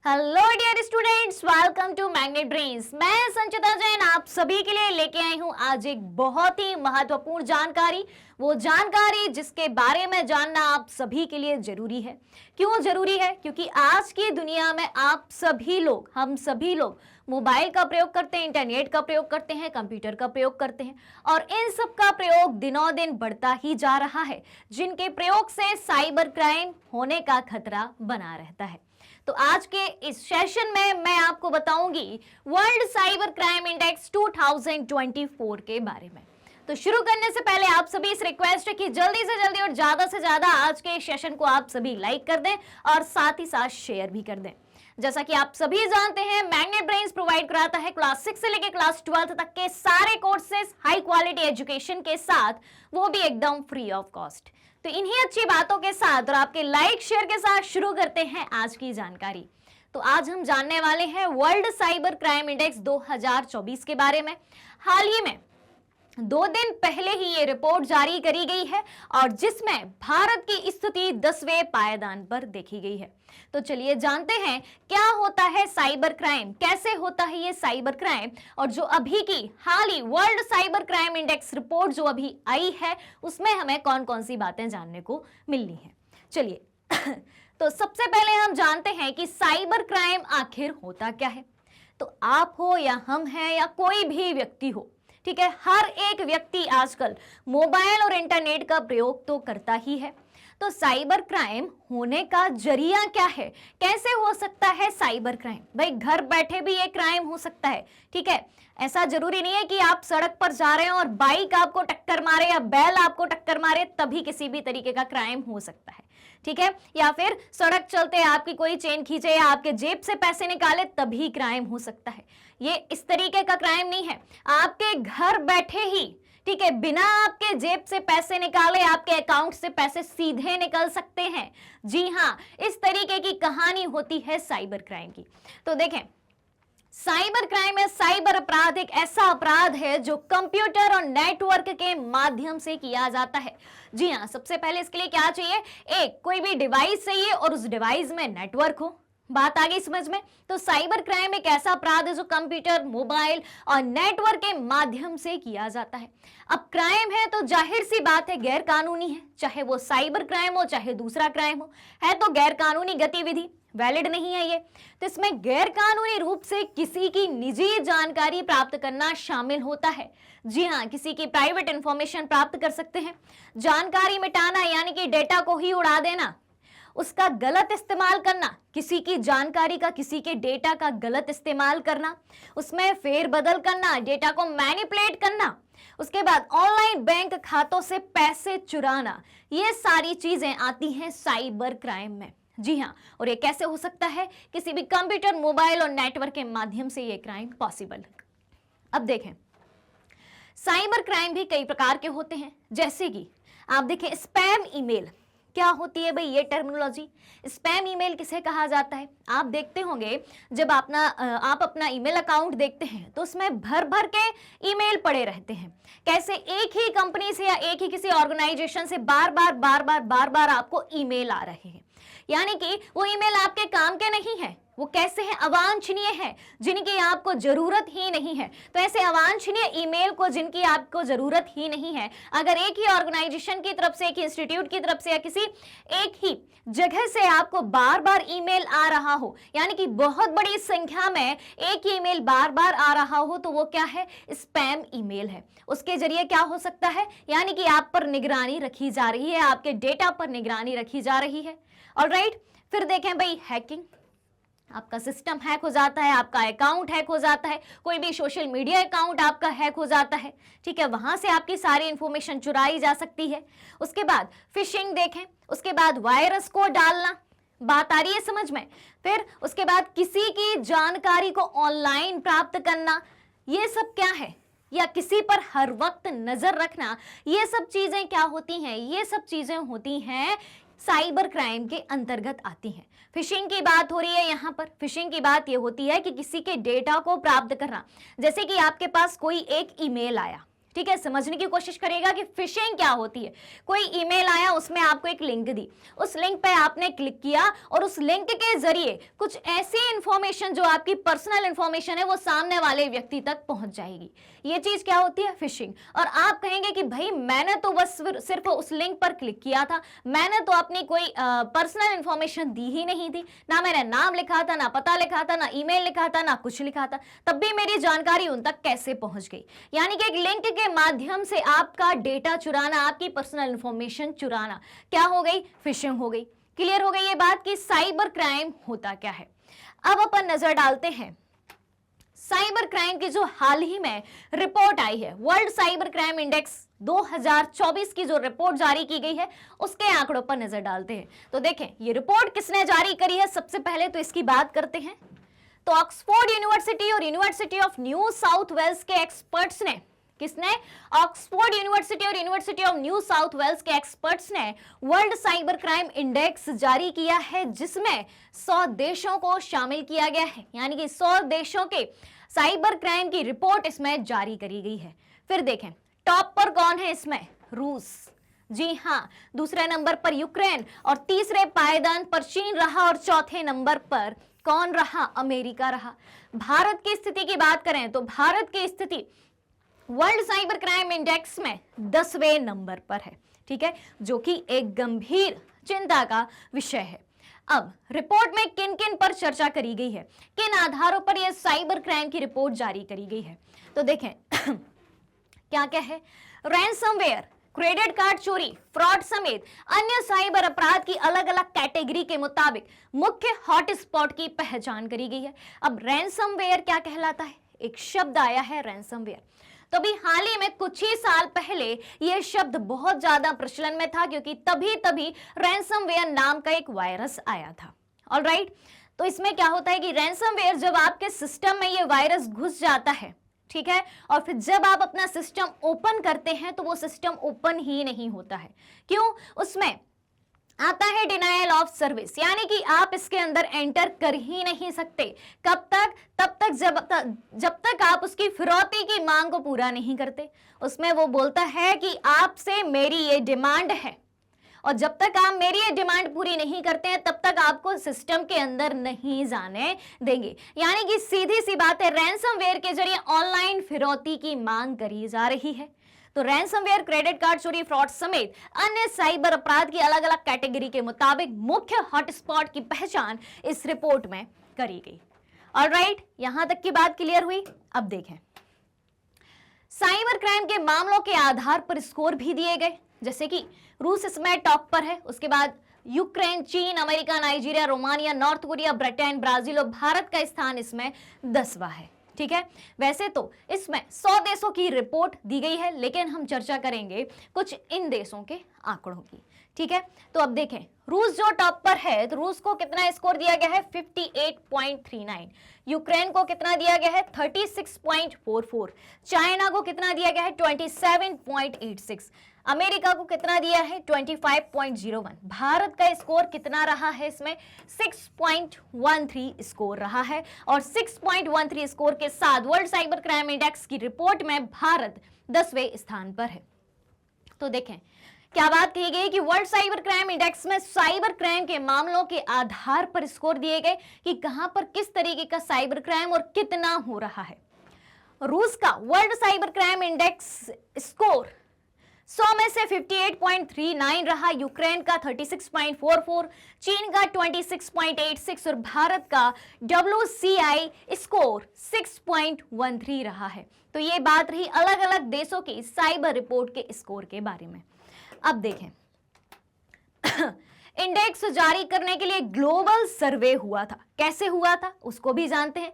Hello dear students, welcome to Magnet Brains. मैं संचिता जैन आप सभी के लिए लेके आई हूँ आज एक बहुत ही महत्वपूर्ण जानकारी। वो जानकारी जिसके बारे में जानना आप सभी के लिए जरूरी है। क्यों जरूरी है? क्योंकि आज की दुनिया में आप सभी लोग, हम सभी लोग मोबाइल का प्रयोग करते हैं, इंटरनेट का प्रयोग करते हैं, कंप्यूटर का प्रयोग करते हैं और इन सब का प्रयोग दिनों दिन बढ़ता ही जा रहा है, जिनके प्रयोग से साइबर क्राइम होने का खतरा बना रहता है। तो आज के इस सेशन में मैं आपको बताऊंगी वर्ल्ड साइबर क्राइम इंडेक्स 2024 के बारे में। तो शुरू करने से पहले आप सभी इस रिक्वेस्ट है कि जल्दी से जल्दी और ज्यादा से ज्यादा आज के सेशन को आप सभी लाइक कर दें और साथ ही साथ शेयर भी कर दें। जैसा कि आप सभी जानते हैं, मैग्नेट ब्रेन्स प्रोवाइड कराता है क्लास 6 से लेकर क्लास 12 तक के सारे कोर्सेज हाई क्वालिटी एजुकेशन के साथ, वो भी एकदम फ्री ऑफ कॉस्ट। तो इन्हीं अच्छी बातों के साथ और आपके लाइक शेयर के साथ शुरू करते हैं आज की जानकारी। तो आज हम जानने वाले हैं वर्ल्ड साइबर क्राइम इंडेक्स 2024 के बारे में। हाल ही में 2 दिन पहले ही ये रिपोर्ट जारी करी गई है और जिसमें भारत की स्थिति 10वें पायदान पर देखी गई है। तो चलिए जानते हैं क्या होता है साइबर क्राइम, कैसे होता है ये साइबर क्राइम, और जो अभी की हाल ही world cyber crime index report जो अभी आई है उसमें हमें कौन कौन सी बातें जानने को मिलनी है। चलिए तो सबसे पहले हम जानते हैं कि साइबर क्राइम आखिर होता क्या है। तो आप हो या हम हैं या कोई भी व्यक्ति हो, ठीक है, हर एक व्यक्ति आजकल मोबाइल और इंटरनेट का प्रयोग तो करता ही है। तो साइबर क्राइम होने का जरिया क्या है, कैसे हो सकता है साइबर क्राइम? भाई घर बैठे भी ये क्राइम हो सकता है, ठीक है। ऐसा जरूरी नहीं है कि आप सड़क पर जा रहे हो और बाइक आपको टक्कर मारे या बैल आपको टक्कर मारे तभी किसी भी तरीके का क्राइम हो सकता है, ठीक है। या फिर सड़क चलते आपकी कोई चेन खींचे या आपके जेब से पैसे निकाले तभी क्राइम हो सकता है। ये इस तरीके का क्राइम नहीं है। आपके घर बैठे ही, ठीक है, बिना आपके जेब से पैसे निकाले आपके अकाउंट से पैसे सीधे निकल सकते हैं। जी हाँ, इस तरीके की कहानी होती है साइबर क्राइम की। तो देखें, साइबर क्राइम या साइबर अपराध एक ऐसा अपराध है जो कंप्यूटर और नेटवर्क के माध्यम से किया जाता है। जी हाँ, सबसे पहले इसके लिए क्या चाहिए? एक कोई भी डिवाइस चाहिए और उस डिवाइस में नेटवर्क हो। बात आ गई समझ में? तो साइबर क्राइम एक ऐसा अपराध है जो कंप्यूटर, मोबाइल और नेटवर्क के माध्यम से किया जाता है। अब क्राइम है तो जाहिर सी बात है गैर कानूनी है, चाहे वो साइबर क्राइम हो चाहे दूसरा क्राइम हो, है तो गैर कानूनी गतिविधि, वैलिड नहीं है ये। तो इसमें गैर कानूनी रूप से किसी की निजी जानकारी प्राप्त करना शामिल होता है। जी हाँ, किसी की प्राइवेट इंफॉर्मेशन प्राप्त कर सकते हैं। जानकारी मिटाना यानी कि डेटा को ही उड़ा देना, उसका गलत इस्तेमाल करना, किसी की जानकारी का, किसी के डेटा का गलत इस्तेमाल करना, उसमें फेरबदल करना, डेटा को मैनिपुलेट करना, उसके बाद ऑनलाइन बैंक खातों से पैसे चुराना, ये सारी चीजें आती हैं साइबर क्राइम में। जी हाँ, और ये कैसे हो सकता है? किसी भी कंप्यूटर, मोबाइल और नेटवर्क के माध्यम से ये क्राइम पॉसिबल है। अब देखें, साइबर क्राइम भी कई प्रकार के होते हैं, जैसे कि आप देखें स्पैम ईमेल। क्या होती है भाई ये टर्मिनोलॉजी? स्पैम ईमेल किसे कहा जाता है? आप देखते होंगे जब आप अपना ईमेल अकाउंट देखते हैं तो उसमें भर भर के ईमेल पड़े रहते हैं। कैसे? एक ही कंपनी से या एक ही किसी ऑर्गेनाइजेशन से बार बार आपको ईमेल आ रहे हैं, यानी कि वो ईमेल आपके काम के नहीं है। वो कैसे हैं? अवांछनीय है, जिनकी आपको जरूरत ही नहीं है। तो ऐसे अवांछनीय ईमेल को, जिनकी आपको जरूरत ही नहीं है, अगर एक ही ऑर्गेनाइजेशन की तरफ से, एक इंस्टीट्यूट की तरफ से या किसी एक ही जगह से आपको बार बार ईमेल आ रहा हो, यानी कि बहुत बड़ी संख्या में एक ही ईमेल बार बार आ रहा हो, तो वो क्या है? स्पैम ईमेल है। उसके जरिए क्या हो सकता है? यानी कि आप पर निगरानी रखी जा रही है, आपके डेटा पर निगरानी रखी जा रही है। ऑलराइट, फिर देखें भाई हैकिंग। आपका सिस्टम हैक हो जाता है, आपका अकाउंट हैक हो जाता है, कोई भी सोशल मीडिया अकाउंट आपका हैक हो जाता है, ठीक है, वहां से आपकी सारी इंफॉर्मेशन चुराई जा सकती है। उसके बाद फिशिंग देखें, उसके बाद वायरस को डालना, बात आ रही है समझ में? फिर उसके बाद किसी की जानकारी को ऑनलाइन प्राप्त करना, ये सब क्या है? या किसी पर हर वक्त नजर रखना, ये सब चीजें क्या होती हैं? ये सब चीजें होती हैं साइबर क्राइम के अंतर्गत आती हैं। फिशिंग की बात हो रही है यहाँ पर। फिशिंग की बात ये होती है कि किसी के डेटा को प्राप्त करना, जैसे कि आपके पास कोई एक ईमेल आया, ठीक है, समझने की कोशिश करिएगा कि फिशिंग क्या होती है। कोई ईमेल आया, उसमें आपको एक लिंक दी, उस लिंक पे आपने क्लिक किया और उस लिंक के जरिए कुछ ऐसी इंफॉर्मेशन जो आपकी पर्सनल इंफॉर्मेशन है वो सामने वाले व्यक्ति तक पहुंच जाएगी। ये चीज क्या होती है? फिशिंग। और आप कहेंगे कि भाई मैंने तो बस सिर्फ उस लिंक पर क्लिक किया था, मैंने तो अपनी कोई पर्सनल इंफॉर्मेशन दी ही नहीं थी, ना मैंने नाम लिखा था, ना पता लिखा था, ना ईमेल लिखा था, ना कुछ लिखा था, तब भी मेरी जानकारी उन तक कैसे पहुंच गई? यानी कि एक लिंक के माध्यम से आपका डेटा चुराना, आपकी पर्सनल इंफॉर्मेशन चुराना क्या हो गई? फिशिंग हो गई। क्लियर हो गई ये बात कि साइबर क्राइम होता क्या है। अब अपन नजर डालते हैं साइबर क्राइम की जो हाल ही में रिपोर्ट आई है, वर्ल्ड साइबर क्राइम इंडेक्स 2024 की जो रिपोर्ट जारी की गई है उसके आंकड़ों पर नजर डालते हैं। तो देखें ये रिपोर्ट किसने जारी करी है, सबसे पहले तो इसकी बात करते हैं। तो ऑक्सफोर्ड यूनिवर्सिटी और university of New South Wales के एक्सपर्ट्स ने, किसने? ऑक्सफोर्ड यूनिवर्सिटी और university of New South Wales के एक्सपर्ट्स ने वर्ल्ड साइबर क्राइम इंडेक्स जारी किया है, जिसमें 100 देशों को शामिल किया गया है। यानी कि 100 देशों के साइबर क्राइम की रिपोर्ट इसमें जारी करी गई है। फिर देखें टॉप पर कौन है इसमें? रूस। जी हाँ, दूसरे नंबर पर यूक्रेन और तीसरे पायदान पर चीन रहा और चौथे नंबर पर कौन रहा? अमेरिका रहा। भारत की स्थिति की बात करें तो भारत की स्थिति वर्ल्ड साइबर क्राइम इंडेक्स में 10वें नंबर पर है। ठीक है, जो कि एक गंभीर चिंता का विषय है। अब रिपोर्ट में किन किन पर चर्चा करी गई है, किन आधारों पर यह साइबर क्राइम की रिपोर्ट जारी करी गई है, तो देखें क्या क्या है। रैंसमवेयर, क्रेडिट कार्ड चोरी, फ्रॉड समेत अन्य साइबर अपराध की अलग अलग कैटेगरी के मुताबिक मुख्य हॉटस्पॉट की पहचान करी गई है। अब रैंसमवेयर क्या कहलाता है? एक शब्द आया है रैंसमवेयर। तो अभी हाल ही में कुछ ही साल पहले यह शब्द बहुत ज्यादा प्रचलन में था, क्योंकि तभी रैंसमवेयर नाम का एक वायरस आया था। ऑलराइट, तो इसमें क्या होता है कि रैंसमवेयर जब आपके सिस्टम में ये वायरस घुस जाता है, ठीक है, और फिर जब आप अपना सिस्टम ओपन करते हैं तो वो सिस्टम ओपन ही नहीं होता है। क्यों? उसमें आता है डिनायल ऑफ सर्विस, यानी कि आप इसके अंदर एंटर कर ही नहीं सकते। कब तक? तब तक जब तक आप उसकी फिरौती की मांग को पूरा नहीं करते। उसमें वो बोलता है कि आपसे मेरी ये डिमांड है, और जब तक आप मेरी ये डिमांड पूरी नहीं करते हैं तब तक आपको सिस्टम के अंदर नहीं जाने देंगे। यानी कि सीधी सी बात है, रैंसमवेयर के जरिए ऑनलाइन फिरौती की मांग करी जा रही है। तो रैंसमवेयर, क्रेडिट कार्ड चोरी, फ्रॉड समेत अन्य साइबर अपराध की अलग अलग कैटेगरी के मुताबिक मुख्य हॉटस्पॉट की पहचान इस रिपोर्ट में करी गई। ऑलराइट, यहां तक की बात क्लियर हुई। अब देखें साइबर क्राइम के मामलों के आधार पर स्कोर भी दिए गए, जैसे कि रूस इसमें टॉप पर है, उसके बाद यूक्रेन, चीन, America, Nigeria, Romania, north Korea, Britain, Brazil और भारत का स्थान इसमें 10वां है। ठीक है, वैसे तो इसमें 100 देशों की रिपोर्ट दी गई है, लेकिन हम चर्चा करेंगे कुछ इन देशों के आंकड़ों की। ठीक है, तो अब देखें रूस जो टॉप पर है, तो रूस को कितना स्कोर दिया गया है? 58.39। यूक्रेन को कितना दिया गया है? 36.44। चाइना को कितना दिया गया है? 27.86। अमेरिका को कितना दिया है? 25.01। भारत का स्कोर कितना रहा है इसमें? 6.13 स्कोर रहा है, और 6.13 स्कोर के साथ वर्ल्ड साइबर क्राइम इंडेक्स की रिपोर्ट में भारत 10वें स्थान पर है। तो देखें क्या बात कही गई कि वर्ल्ड साइबर क्राइम इंडेक्स में साइबर क्राइम के मामलों के आधार पर स्कोर दिए गए कि कहां पर किस तरीके का साइबर क्राइम और कितना हो रहा है। रूस का world cyber crime index score 100 में से 58.39 रहा, यूक्रेन का 36.44, चीन का 26.86 और भारत का WCI स्कोर 6.13 रहा है। तो ये बात रही अलग अलग देशों की साइबर रिपोर्ट के स्कोर के बारे में। अब देखें इंडेक्स जारी करने के लिए ग्लोबल सर्वे हुआ था, कैसे हुआ था उसको भी जानते हैं।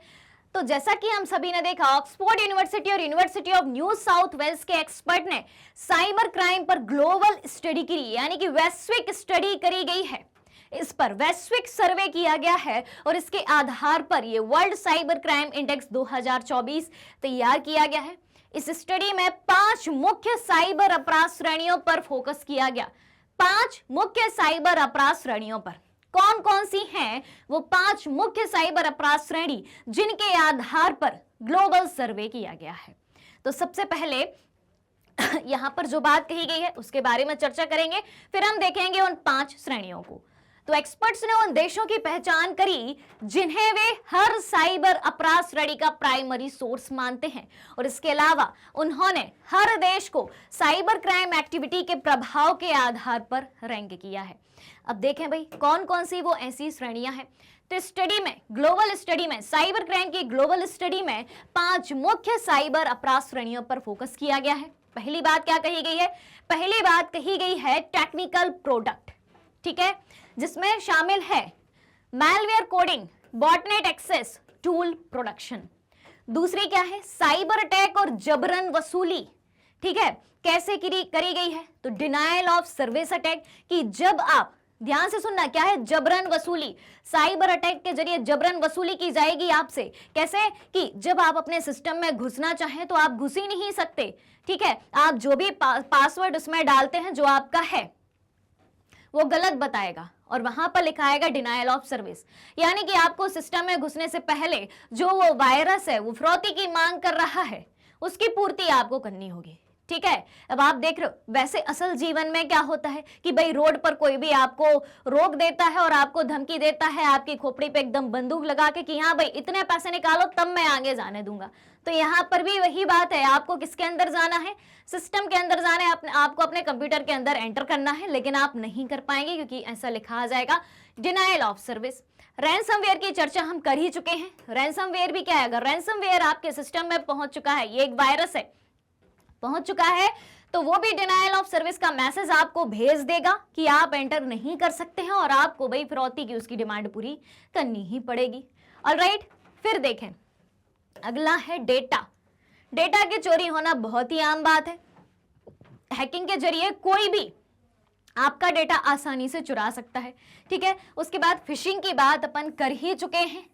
तो जैसा कि हम सभी ने देखा, ऑक्सफोर्ड यूनिवर्सिटी और university of New South Wales के एक्सपर्ट ने साइबर क्राइम पर ग्लोबल स्टडी की, यानी कि वैश्विक स्टडी करी गई है। इस पर वैश्विक सर्वे किया गया है और इसके आधार पर यह वर्ल्ड साइबर क्राइम इंडेक्स 2024 तैयार किया गया है। इस स्टडी में 5 मुख्य साइबर अपराध श्रेणियों पर फोकस किया गया। 5 मुख्य साइबर अपराध श्रेणियों पर कौन कौन सी हैं? वो 5 मुख्य साइबर अपराध श्रेणी जिनके आधार पर ग्लोबल सर्वे किया गया है। तो सबसे पहले यहाँ पर जो बात कही गई है उसके बारे में चर्चा करेंगे, फिर हम देखेंगे उन 5 श्रेणियों को। तो एक्सपर्ट्स ने उन देशों की पहचान करी जिन्हें वे हर साइबर अपराध श्रेणी का प्राइमरी सोर्स मानते हैं, और इसके अलावा उन्होंने हर देश को साइबर क्राइम एक्टिविटी के प्रभाव के आधार पर रैंक किया है। अब देखें भाई कौन कौन सी वो ऐसी श्रेणियां हैं। तो स्टडी में, ग्लोबल स्टडी में, साइबर क्राइम की ग्लोबल स्टडी में 5 मुख्य साइबर अपराध श्रेणियों पर फोकस किया गया है। पहली बात क्या कही गई है? पहली बात कही गई है टेक्निकल प्रोडक्ट, ठीक है, जिसमें शामिल है malware coding, botnet access, tool production. दूसरी क्या है? साइबर अटैक और जबरन वसूली, ठीक है, कैसे करी गई है? तो डिनायल ऑफ सर्विस अटैक, कि जब आप, ध्यान से सुनना, क्या है? जबरन वसूली। साइबर अटैक के जरिए जबरन वसूली की जाएगी आपसे। कैसे? कि जब आप अपने सिस्टम में घुसना चाहें तो आप घुस ही नहीं सकते, ठीक है, आप जो भी पासवर्ड उसमें डालते हैं जो आपका है वो गलत बताएगा और वहां पर लिखाएगा डिनायल ऑफ सर्विस, यानी कि आपको सिस्टम में घुसने से पहले जो वो वायरस है, वो फिरौती की मांग कर रहा है, उसकी पूर्ति आपको करनी होगी, ठीक है। अब आप देख रहे हो वैसे असल जीवन में क्या होता है कि भाई रोड पर कोई भी आपको रोक देता है और आपको धमकी देता है आपकी खोपड़ी पे एकदम बंदूक लगा के कि हाँ भाई इतने पैसे निकालो तब मैं आगे जाने दूंगा। तो यहाँ पर भी वही बात है, आपको किसके अंदर जाना है? सिस्टम के अंदर जाना है, आपको अपने कंप्यूटर के अंदर एंटर करना है, लेकिन आप नहीं कर पाएंगे क्योंकि ऐसा लिखा आ जाएगा डिनायल ऑफ सर्विस। रैंसमवेयर की चर्चा हम कर ही चुके हैं। रैंसमवेयर भी क्या है? अगर रैंसमवेयर आपके सिस्टम में पहुंच चुका है, ये एक वायरस है, पहुंच चुका है, तो वो भी डिनायल ऑफ सर्विस का मैसेज आपको भेज देगा कि आप एंटर नहीं कर सकते हैं और आपको भाई फिरौती की उसकी डिमांड पूरी करनी ही पड़ेगी। ऑलराइट, फिर देखें अगला है डेटा। डेटा की चोरी होना बहुत ही आम बात है। हैकिंग के जरिए कोई भी आपका डेटा आसानी से चुरा सकता है, ठीक है। उसके बाद फिशिंग की बात अपन कर ही चुके हैं,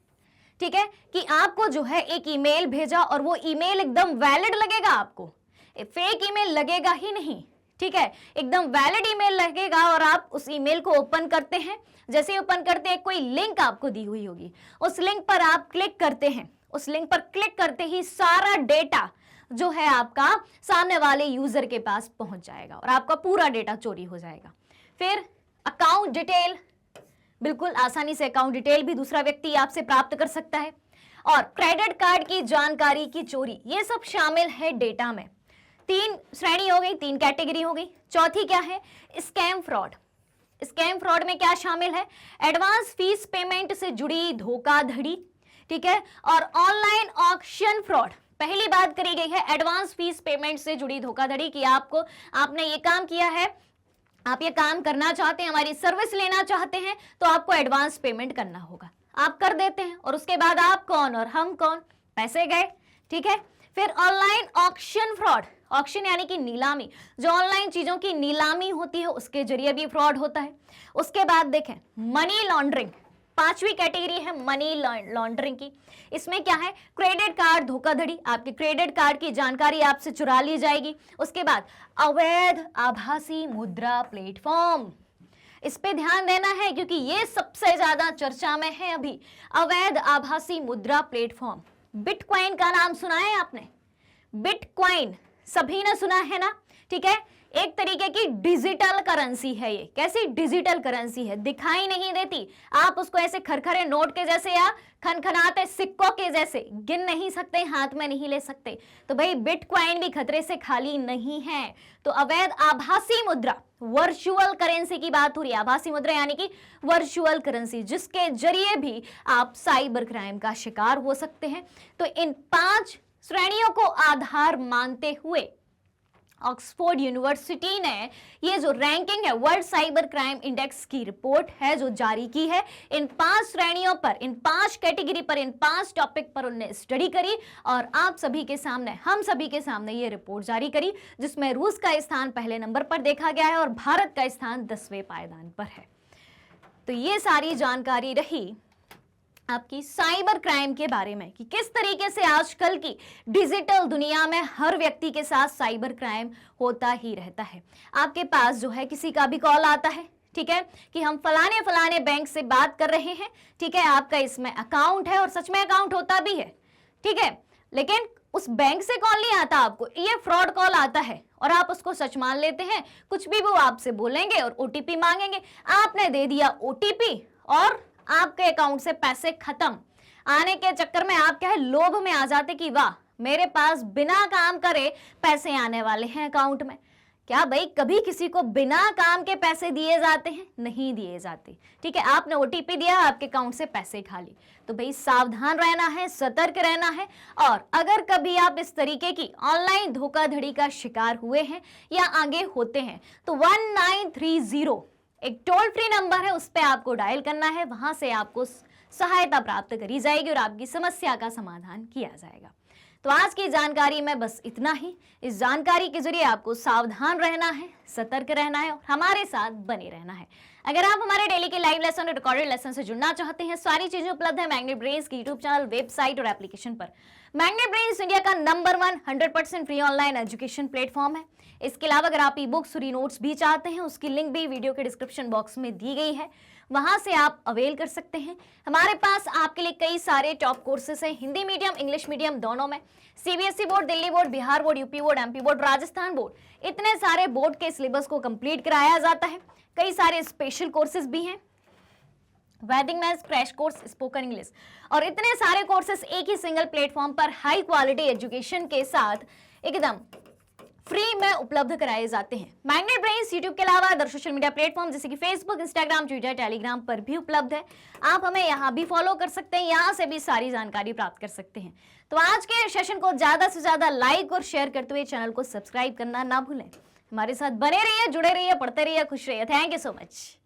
ठीक है, कि आपको जो है एक ईमेल भेजा और वो ईमेल एकदम वैलिड लगेगा, आपको फेक ईमेल लगेगा ही नहीं, ठीक है, एकदम वैलिड ईमेल लगेगा और आप उस ईमेल को ओपन करते हैं। जैसे ही ओपन करते हैं कोई लिंक आपको दी हुई होगी, उस लिंक पर आप क्लिक करते हैं, उस लिंक पर क्लिक करते ही सारा डेटा जो है आपका सामने वाले यूजर के पास पहुंच जाएगा और आपका पूरा डेटा चोरी हो जाएगा। फिर अकाउंट डिटेल, बिल्कुल आसानी से अकाउंट डिटेल भी दूसरा व्यक्ति आपसे प्राप्त कर सकता है। और क्रेडिट कार्ड की जानकारी की चोरी, ये सब शामिल है डेटा में। 3 श्रेणी हो गई, 3 कैटेगरी हो गई। चौथी क्या है? Scam fraud. स्कैम फ्रॉड में क्या शामिल है? एडवांस फीस पेमेंट से जुड़ी धोखाधड़ी, ठीक है, और ऑनलाइन ऑक्शन फ्रॉड। पहली बात करी गई है एडवांस फीस पेमेंट से जुड़ी धोखाधड़ी की, आपने ये काम किया है, आप ये काम करना चाहते हैं, हमारी सर्विस लेना चाहते हैं, तो आपको एडवांस पेमेंट करना होगा। आप कर देते हैं और उसके बाद आप कौन और हम कौन, पैसे गए, ठीक है। फिर ऑनलाइन ऑक्शन फ्रॉड, ऑक्शन यानी कि नीलामी, जो ऑनलाइन चीजों की नीलामी होती है उसके जरिए भी फ्रॉड होता है। उसके बाद देखें मनी लॉन्ड्रिंग, 5वीं कैटेगरी है मनी लॉन्ड्रिंग की। इसमें क्या है? क्रेडिट कार्ड धोखाधड़ी, आपके क्रेडिट कार्ड की जानकारी आपसे चुरा ली जाएगी। उसके बाद अवैध आभासी मुद्रा प्लेटफॉर्म, इस पे ध्यान देना है क्योंकि ये सबसे ज्यादा चर्चा में है अभी। अवैध आभासी मुद्रा प्लेटफॉर्म, बिटकॉइन का नाम सुना है आपने? बिटकॉइन सभी ने सुना है ना, ठीक है, एक तरीके की डिजिटल करेंसी है ये। कैसी डिजिटल करेंसी है? दिखाई नहीं देती, आप उसको ऐसे खरखरे नोट के जैसे या खनखनाते सिक्कों के जैसे गिन नहीं सकते, हाथ में नहीं ले सकते। तो भाई बिटकॉइन भी खतरे से खाली नहीं है। तो अवैध आभासी मुद्रा, वर्चुअल करेंसी की बात हो रही है। आभासी मुद्रा यानी कि वर्चुअल करेंसी, जिसके जरिए भी आप साइबर क्राइम का शिकार हो सकते हैं। तो इन 5 श्रेणियों को आधार मानते हुए ऑक्सफोर्ड यूनिवर्सिटी ने ये जो रैंकिंग है, वर्ल्ड साइबर क्राइम इंडेक्स की रिपोर्ट है जो जारी की है, इन 5 श्रेणियों पर, इन 5 कैटेगरी पर, इन 5 टॉपिक पर उन्होंने स्टडी करी और आप सभी के सामने, हम सभी के सामने ये रिपोर्ट जारी करी, जिसमें रूस का स्थान पहले नंबर पर देखा गया है और भारत का स्थान 10वें पायदान पर है। तो ये सारी जानकारी रही आपकी साइबर क्राइम के बारे में कि किस तरीके से आजकल की डिजिटल दुनिया में हर व्यक्ति के साथ साइबर क्राइम होता ही रहता है। आपके पास जो है किसी का भी कॉल आता है, ठीक है, कि हम फलाने फलाने बैंक से बात कर रहे हैं, ठीक है, आपका इसमें अकाउंट है और सच में अकाउंट होता भी है, ठीक है, लेकिन उस बैंक से कॉल नहीं आता आपको, ये फ्रॉड कॉल आता है और आप उसको सच मान लेते हैं। कुछ भी वो आपसे बोलेंगे और ओटीपी मांगेंगे, आपने दे दिया ओटीपी और आपके अकाउंट से पैसे खत्म। आने के चक्कर में आप क्या है, लोभ में आ जाते कि वाह मेरे पास बिना काम करे पैसे आने वाले हैं अकाउंट में। क्या भाई कभी किसी को बिना काम के पैसे दिए जाते हैं? नहीं दिए जाते। ठीक है, आपने ओटीपी दिया, आपके अकाउंट से पैसे खा लिए। तो भाई सावधान रहना है, सतर्क रहना है। और अगर कभी आप इस तरीके की ऑनलाइन धोखाधड़ी का शिकार हुए हैं या आगे होते हैं तो 1930 एक टोल फ्री नंबर है, उस पर आपको डायल करना है। वहां से आपको सहायता प्राप्त करी जाएगी और आपकी समस्या का समाधान किया जाएगा। तो आज की जानकारी में बस इतना ही। इस जानकारी के जरिए आपको सावधान रहना है, सतर्क रहना है और हमारे साथ बने रहना है। अगर आप हमारे डेली के लाइव लेसन और रिकॉर्डेड लेसन से जुड़ना चाहते हैं, सारी चीजें उपलब्ध है मैग्नेट ब्रेन्स की यूट्यूब चैनल, वेबसाइट और एप्लीकेशन पर। मैग्नेट ब्रेन्स इंडिया का number 1 100% free online education platform है। इसके अलावा अगर आप ई बुक्स और नोट्स भी चाहते हैं, उसकी लिंक भी वीडियो के डिस्क्रिप्शन बॉक्स में दी गई है, वहां से आप अवेल कर सकते हैं। हमारे पास आपके लिए कई सारे टॉप कोर्सेस हैं, हिंदी मीडियम इंग्लिश मीडियम दोनों में। CBSE board, Delhi board, Bihar board, UP board, MP board, Rajasthan board, इतने सारे बोर्ड के सिलेबस को कंप्लीट कराया जाता है। कई सारे स्पेशल कोर्सेज भी हैं, वैदिक maths, crash course, spoken English और इतने सारे कोर्सेज एक ही सिंगल प्लेटफॉर्म पर हाई क्वालिटी एजुकेशन के साथ एकदम फ्री में उपलब्ध कराए जाते हैं। मैग्नेट ब्रेन्स यूट्यूब के अलावा अदर सोशल मीडिया प्लेटफॉर्म जैसे कि फेसबुक, इंस्टाग्राम, ट्विटर, टेलीग्राम पर भी उपलब्ध है। आप हमें यहाँ भी फॉलो कर सकते हैं, यहाँ से भी सारी जानकारी प्राप्त कर सकते हैं। तो आज के सेशन को ज्यादा से ज्यादा लाइक और शेयर करते हुए चैनल को सब्सक्राइब करना ना भूलें। हमारे साथ बने रहिए, जुड़े रहिए, पढ़ते रहिए, खुश रहिए। Thank you so much.